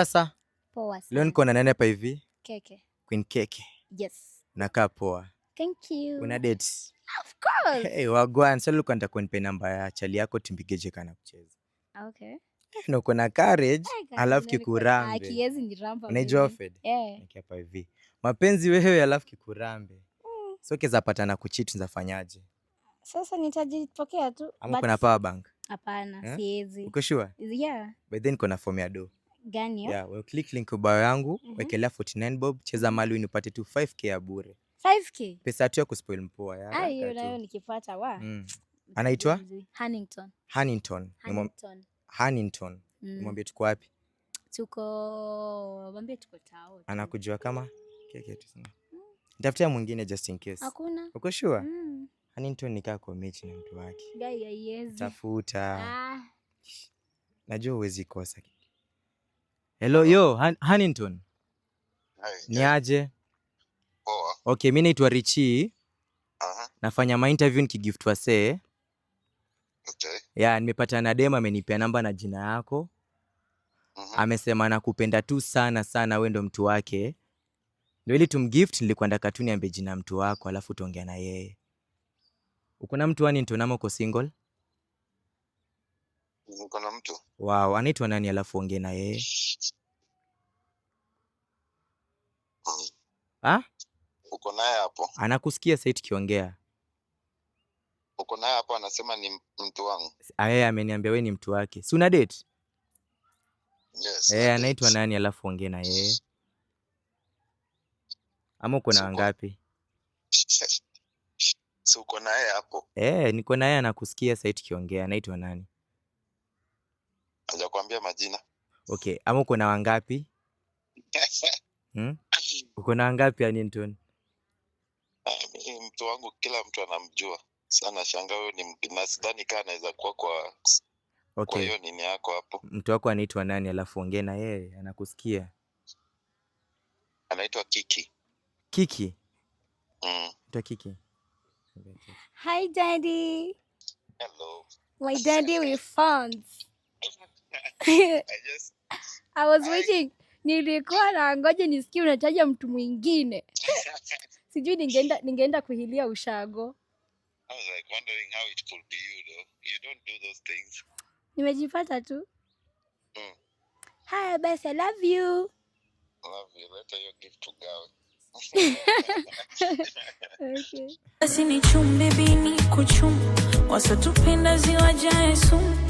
Sasa Poa sana. leo niko na nani hapa hivi? Keke. Queen Keke. Yes. Unakaa poa. Thank you. Una date? Of course. Hey, wagwan. Sasa nilikuwa nataka nipe namba ya chali yako tumpigeje kana kucheza. Okay. Na uko na courage, alafu kikurambe. Kiezi ni ramba. Unaijua Fed? Niki hapa hivi. Mapenzi wewe alafu kikurambe. So keza patana kucheat nzafanyaje? Sasa nitajipokea tu. Ama kuna power bank? Hapana, siwezi. Uko sure? Yeah. By then kuna form ya do. Gani yo? Yeah, we'll click link bio yangu, wekelea 49 bob, cheza mali unipate tu 5k ya bure. 5k? Pesa tu ya kuspoil mpoa ya. Hiyo nayo nikipata wa. Anaitwa? Huntington. Huntington. Mwambie tuko wapi? Mwambie tuko tao. Anakujua kama Keke tu sana. Nitafutia mwingine just in case. Hakuna. Uko sure? Huntington nikaa kwa mechi na mtu wake. Guy haiwezi. Tafuta. Najua huwezi kosa. Hello, yo, Huntington. Ni aje? Poa. Okay, mimi naitwa Richie. Nafanya ma interview nikigift wasee. Okay. Yeah, nimepata na dema amenipea namba na jina yako. Amesema nakupenda tu sana sana, wewe ndo mtu wake. Ndio ili tumgift, nilikuwa nataka tu niambie jina mtu wako alafu tuongea na yeye. Uko na mtu Huntington ama uko single? Uko na mtu? Wow, anaitwa nani alafu ongea na yeye? Uko naye hapo? Anakusikia sasa tukiongea. Uko naye hapo anasema ni mtu wangu. Yeye ameniambia wewe ni mtu wake. Si una date? Yes. Anaitwa nani alafu ongea na yeye? Ama uko na wangapi? So uko naye hapo? Niko naye anakusikia sasa tukiongea. Anaitwa nani? Hajakwambia majina? Okay, ama uko na wangapi? Uko na wangapi Huntington? Mtu wangu kila mtu anamjua. Sana shanga wewe ni nasidhani kama anaweza kuwa kwa Okay. Kwa hiyo nini yako hapo? Mtu wako anaitwa nani alafu ongea na yeye anakusikia? Anaitwa Kiki. Kiki? Anaitwa Kiki. Hi daddy. Hello. My daddy with phones. I was waiting. Nilikuwa na ngoja nisikie unataja mtu mwingine. Sijui ningeenda kuhilia ushago. I was like wondering how it could be you though. You don't do those things. Nimejipata tu. Hi, basi, I love you. Love you. Let your gift to go. Okay. Basi ni chumbe bini kuchum. Wasatupenda ziwajae sumu.